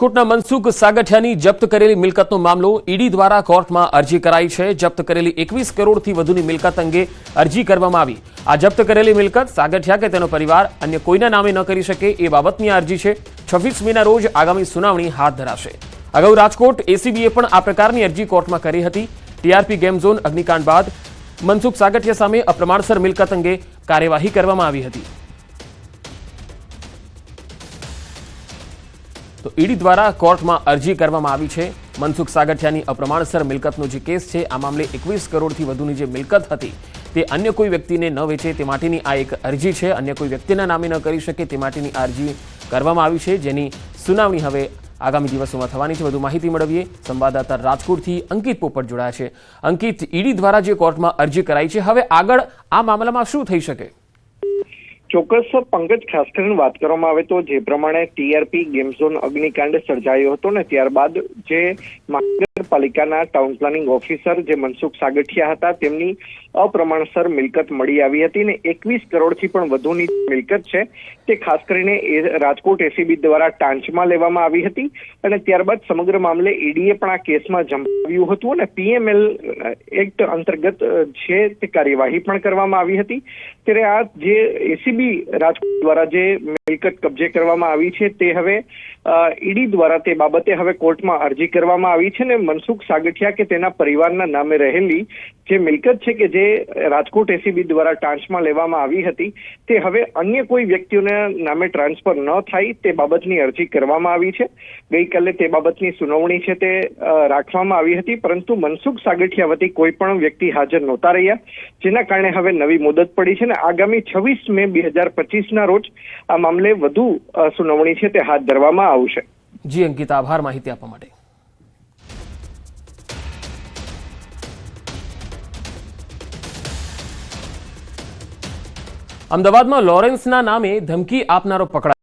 રાજકોટના મનસુખ સાગઠિયાની જપ્ત કરેલી મિલકતનો મામલો ઈડી દ્વારા કોર્ટમાં અરજી કરાઈ છે। જપ્ત કરેલી 21 કરોડથી વધુની મિલકત અંગે અરજી કરવામાં આવી। આ જપ્ત કરેલી મિલકત સાગઠિયા કે તેનો પરિવાર અન્ય કોઈના નામે ન કરી શકે એ બાબતની આ અરજી છે। 26 મેના રોજ આગામી સુનાવણી હાથ ધરાશે। અગાઉ રાજકોટ એસીબીએ પણ આ પ્રકારની અરજી કોર્ટમાં કરી હતી। ટીઆરપી ગેમ ઝોન અગ્નિકાંડ બાદ મનસુખ સાગઠિયા સામે અપ્રમાણસર મિલકત અંગે કાર્યવાહી કરવામાં આવી હતી। तो ईडी द्वारा कोर्ट में अरजी करवामां आवी छे। मनसुख सागठियानी अप्रमाणसर मिलकतनो जे केस छे आ मामले 21 करोड़थी वधुनी जे मिलकत हती ते अन्य कोई व्यक्तिने न वेचे ते माटेनी आ एक अरजी छे। अन्य कोई व्यक्तिना नामे न करी शके ते माटेनी आ अरजी करवामां आवी छे, जेनी सुनावणी हवे आगामी दिवसोमां थवानी छे। वधु माहिती मेळवीए संवाददाता राजकोटथी अंकित पोपट जोડાયા છે। अंकित, ईडी द्वारा जे कोर्टमां अरजी कराई छे, हवे આગળ आ मामलामां शुं થઈ શકે? ચોક્કસ પંકજ, ખાસ કરીને વાત કરવામાં આવે તો જે પ્રમાણે ટીઆરપી ગેમ ઝોન અગ્નિકાંડ સર્જાયો હતો ને ત્યારબાદ જે મહાનગરપાલિકાના ટાઉન પ્લાનિંગ ઓફિસર જે મનસુખ સાગઠિયા હતા તેમની અપ્રમાણસર મિલકત મળી આવી હતી ને 21 કરોડથી પણ વધુની મિલકત છે તે ખાસ કરીને રાજકોટ એસીબી દ્વારા ટાંચમાં લેવામાં આવી હતી અને ત્યારબાદ સમગ્ર મામલે ઈડીએ પણ આ કેસમાં ઝંપાવ્યું હતું અને પીએમએલ એક્ટ અંતર્ગત છે તે કાર્યવાહી પણ કરવામાં આવી હતી। ત્યારે આ જે એસીબી રાજકોટ દ્વારા જે મિલકત કબજે કરવામાં આવી છે તે હવે ઈડી દ્વારા તે બાબતે હવે કોર્ટમાં અરજી કરવામાં આવી છે ને મનસુખ સાગઠિયા કે તેના પરિવારના નામે રહેલી જે મિલકત છે કે જે રાજકોટ એસીબી દ્વારા ટાંચમાં લેવામાં આવી હતી તે હવે અન્ય કોઈ વ્યક્તિઓના નામે ટ્રાન્સફર ન થાય તે બાબતની અરજી કરવામાં આવી છે। ગઈકાલે તે બાબતની સુનાવણી છે તે રાખવામાં આવી હતી, પરંતુ મનસુખ સાગઠિયા વતી કોઈ પણ વ્યક્તિ હાજર નહોતા રહ્યા, જેના કારણે હવે નવી મુદત પડી છે ને આગામી 26 મે 2025 રોજ આ મામલે વધુ સુનાવણી છે તે હાથ ધરવામાં આવશે। જી અંકિત, આભાર માહિતી આપવા માટે। અમદાવાદમાં લોરેન્સના નામે ધમકી આપનારો પકડાયો।